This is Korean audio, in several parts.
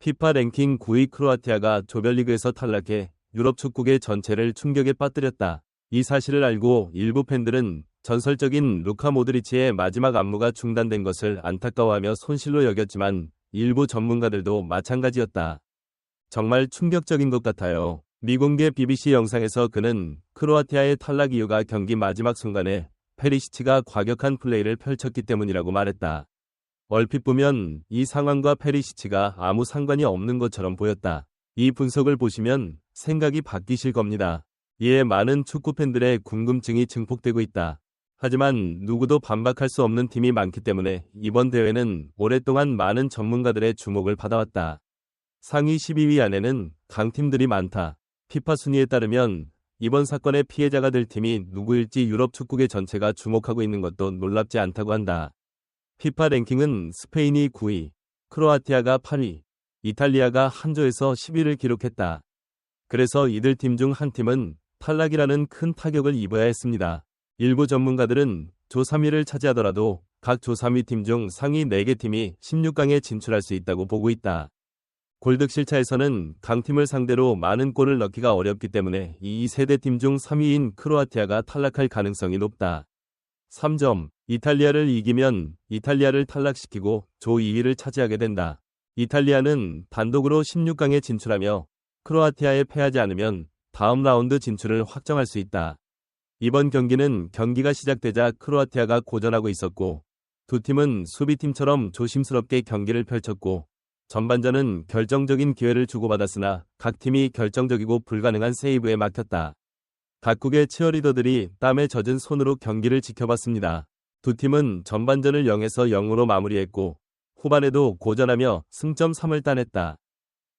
피파 랭킹 9위 크로아티아가 조별리그에서 탈락해 유럽 축구계 전체를 충격에 빠뜨렸다. 이 사실을 알고 일부 팬들은 전설적인 루카 모드리치의 마지막 안무가 중단된 것을 안타까워하며 손실로 여겼지만 일부 전문가들도 마찬가지였다. 정말 충격적인 것 같아요. 미공개 BBC 영상에서 그는 크로아티아의 탈락 이유가 경기 마지막 순간에 페리시치가 과격한 플레이를 펼쳤기 때문이라고 말했다. 얼핏 보면 이 상황과 페리시치가 아무 상관이 없는 것처럼 보였다. 이 분석을 보시면 생각이 바뀌실 겁니다. 이에 많은 축구팬들의 궁금증이 증폭되고 있다. 하지만 누구도 반박할 수 없는 팀이 많기 때문에 이번 대회는 오랫동안 많은 전문가들의 주목을 받아왔다. 상위 12위 안에는 강팀들이 많다. 피파 순위에 따르면 이번 사건의 피해자가 될 팀이 누구일지 유럽 축구계 전체가 주목하고 있는 것도 놀랍지 않다고 한다. 피파 랭킹은 스페인이 9위, 크로아티아가 8위, 이탈리아가 한 조에서 10위를 기록했다. 그래서 이들 팀 중 한 팀은 탈락이라는 큰 타격을 입어야 했습니다. 일부 전문가들은 조 3위를 차지하더라도 각 조 3위 팀 중 상위 4개 팀이 16강에 진출할 수 있다고 보고 있다. 골득실차에서는 강팀을 상대로 많은 골을 넣기가 어렵기 때문에 이 세대 팀 중 3위인 크로아티아가 탈락할 가능성이 높다. 3점. 이탈리아를 이기면 이탈리아를 탈락시키고 조 2위를 차지하게 된다. 이탈리아는 단독으로 16강에 진출하며 크로아티아에 패하지 않으면 다음 라운드 진출을 확정할 수 있다. 이번 경기는 경기가 시작되자 크로아티아가 고전하고 있었고 두 팀은 수비팀처럼 조심스럽게 경기를 펼쳤고 전반전은 결정적인 기회를 주고받았으나 각 팀이 결정적이고 불가능한 세이브에 막혔다. 각국의 치어리더들이 땀에 젖은 손으로 경기를 지켜봤습니다. 두 팀은 전반전을 0에서 0으로 마무리했고 후반에도 고전하며 승점 3을 따냈다.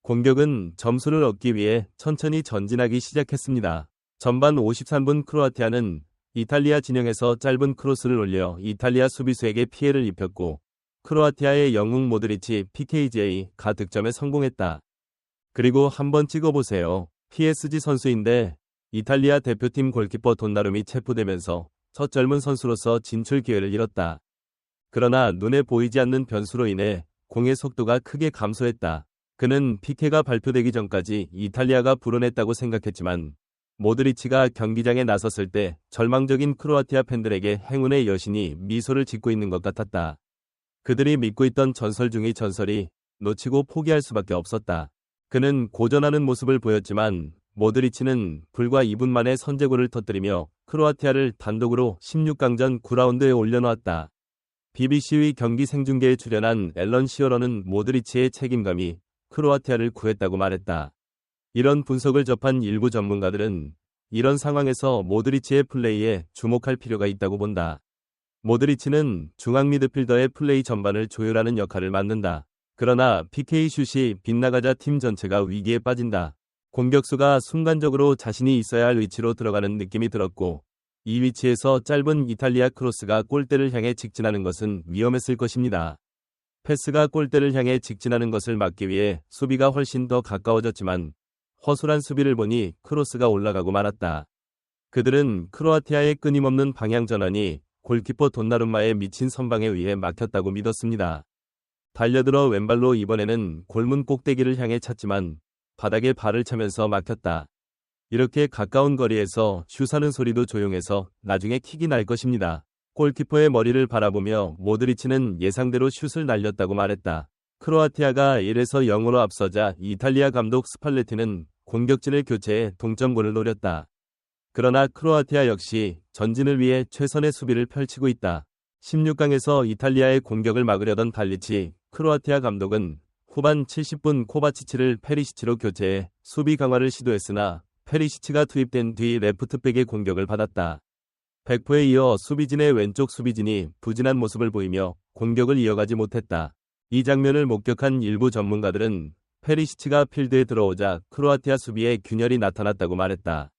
공격은 점수를 얻기 위해 천천히 전진하기 시작했습니다. 전반 53분 크로아티아는 이탈리아 진영에서 짧은 크로스를 올려 이탈리아 수비수에게 피해를 입혔고 크로아티아의 영웅 모드리치 PKJ가 득점에 성공했다. 그리고 한번 찍어보세요. PSG 선수인데 이탈리아 대표팀 골키퍼 돈나룸이 체포되면서 첫 젊은 선수로서 진출 기회를 잃었다. 그러나 눈에 보이지 않는 변수로 인해 공의 속도가 크게 감소했다. 그는 PK가 발표되기 전까지 이탈리아가 불어냈다고 생각했지만 모드리치가 경기장에 나섰을 때 절망적인 크로아티아 팬들에게 행운의 여신이 미소를 짓고 있는 것 같았다. 그들이 믿고 있던 전설 중의 전설이 놓치고 포기할 수밖에 없었다. 그는 고전하는 모습을 보였지만 모드리치는 불과 2분 만에 선제골을 터뜨리며 크로아티아를 단독으로 16강전 9라운드에 올려놓았다. BBC의 경기 생중계에 출연한 앨런 시어러는 모드리치의 책임감이 크로아티아를 구했다고 말했다. 이런 분석을 접한 일부 전문가들은 이런 상황에서 모드리치의 플레이에 주목할 필요가 있다고 본다. 모드리치는 중앙 미드필더의 플레이 전반을 조율하는 역할을 맡는다. 그러나 PK 슛이 빗나가자 팀 전체가 위기에 빠진다. 공격수가 순간적으로 자신이 있어야 할 위치로 들어가는 느낌이 들었고 이 위치에서 짧은 이탈리아 크로스가 골대를 향해 직진하는 것은 위험했을 것입니다. 패스가 골대를 향해 직진하는 것을 막기 위해 수비가 훨씬 더 가까워졌지만 허술한 수비를 보니 크로스가 올라가고 말았다. 그들은 크로아티아의 끊임없는 방향 전환이 골키퍼 돈나룸마의 미친 선방에 의해 막혔다고 믿었습니다. 달려들어 왼발로 이번에는 골문 꼭대기를 향해 찼지만 바닥에 발을 차면서 막혔다. 이렇게 가까운 거리에서 슛하는 소리도 조용해서 나중에 킥이 날 것입니다. 골키퍼의 머리를 바라보며 모드리치는 예상대로 슛을 날렸다고 말했다. 크로아티아가 1에서 0으로 앞서자 이탈리아 감독 스팔레티는 공격진을 교체해 동점골을 노렸다. 그러나 크로아티아 역시 전진을 위해 최선의 수비를 펼치고 있다. 16강에서 이탈리아의 공격을 막으려던 달리치 크로아티아 감독은 후반 70분 코바치치를 페리시치로 교체해 수비 강화를 시도했으나 페리시치가 투입된 뒤 레프트백의 공격을 받았다. 백포에 이어 수비진의 왼쪽 수비진이 부진한 모습을 보이며 공격을 이어가지 못했다. 이 장면을 목격한 일부 전문가들은 페리시치가 필드에 들어오자 크로아티아 수비에 균열이 나타났다고 말했다.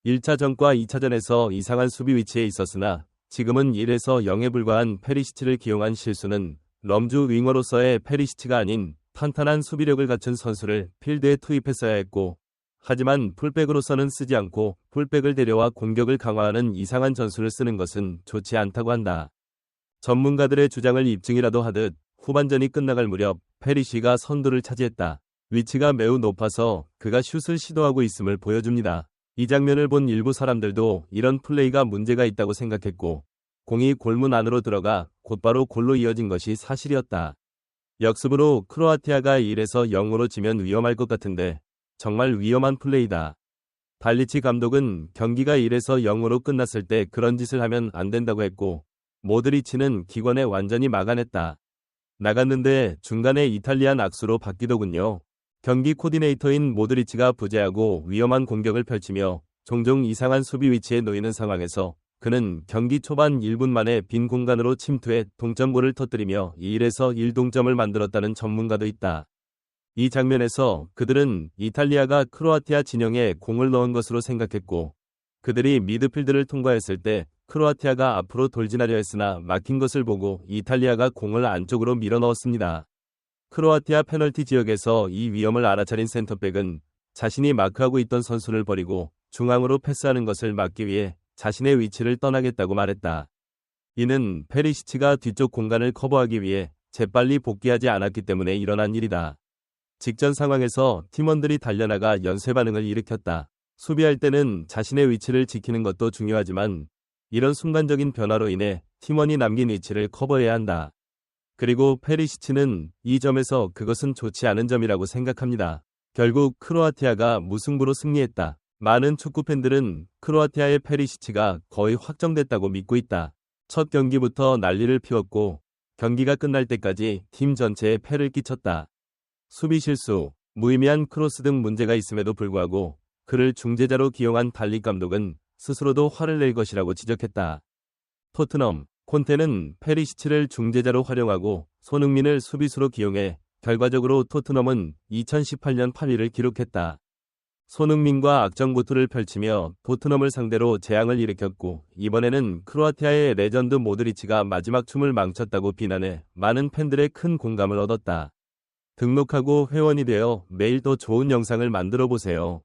1차전과 2차전에서 이상한 수비 위치에 있었으나 지금은 1에서 0에 불과한 페리시치를 기용한 실수는 럼주 윙어로서의 페리시치가 아닌 탄탄한 수비력을 갖춘 선수를 필드에 투입했어야 했고 하지만 풀백으로서는 쓰지 않고 풀백을 데려와 공격을 강화하는 이상한 전술을 쓰는 것은 좋지 않다고 한다. 전문가들의 주장을 입증이라도 하듯 후반전이 끝나갈 무렵 페리시가 선두를 차지했다. 위치가 매우 높아서 그가 슛을 시도하고 있음을 보여줍니다. 이 장면을 본 일부 사람들도 이런 플레이가 문제가 있다고 생각했고 공이 골문 안으로 들어가 곧바로 골로 이어진 것이 사실이었다. 역습으로 크로아티아가 1에서 0으로 지면 위험할 것 같은데 정말 위험한 플레이다. 발리치 감독은 경기가 1에서 0으로 끝났을 때 그런 짓을 하면 안 된다고 했고 모드리치는 기권에 완전히 막아냈다. 나갔는데 중간에 이탈리안 악수로 바뀌더군요. 경기 코디네이터인 모드리치가 부재하고 위험한 공격을 펼치며 종종 이상한 수비 위치에 놓이는 상황에서 그는 경기 초반 1분 만에 빈 공간으로 침투해 동점골을 터뜨리며 1에서 1 동점을 만들었다는 전문가도 있다. 이 장면에서 그들은 이탈리아가 크로아티아 진영에 공을 넣은 것으로 생각했고 그들이 미드필드를 통과했을 때 크로아티아가 앞으로 돌진하려 했으나 막힌 것을 보고 이탈리아가 공을 안쪽으로 밀어 넣었습니다. 크로아티아 페널티 지역에서 이 위험을 알아차린 센터백은 자신이 마크하고 있던 선수를 버리고 중앙으로 패스하는 것을 막기 위해 자신의 위치를 떠나겠다고 말했다. 이는 페리시치가 뒤쪽 공간을 커버하기 위해 재빨리 복귀하지 않았기 때문에 일어난 일이다. 직전 상황에서 팀원들이 달려나가 연쇄 반응을 일으켰다. 수비할 때는 자신의 위치를 지키는 것도 중요하지만 이런 순간적인 변화로 인해 팀원이 남긴 위치를 커버해야 한다. 그리고 페리시치는 이 점에서 그것은 좋지 않은 점이라고 생각합니다. 결국 크로아티아가 무승부로 승리했다. 많은 축구팬들은 크로아티아의 페리시치가 거의 확정됐다고 믿고 있다. 첫 경기부터 난리를 피웠고 경기가 끝날 때까지 팀 전체에 폐를 끼쳤다. 수비 실수, 무의미한 크로스 등 문제가 있음에도 불구하고 그를 중재자로 기용한 발리 감독은 스스로도 화를 낼 것이라고 지적했다. 토트넘, 콘테는 페리시치를 중재자로 활용하고 손흥민을 수비수로 기용해 결과적으로 토트넘은 2018년 8위를 기록했다. 손흥민과 악정보투를 펼치며 토트넘을 상대로 재앙을 일으켰고 이번에는 크로아티아의 레전드 모드리치가 마지막 춤을 망쳤다고 비난해 많은 팬들의 큰 공감을 얻었다. 등록하고 회원이 되어 매일 더 좋은 영상을 만들어 보세요.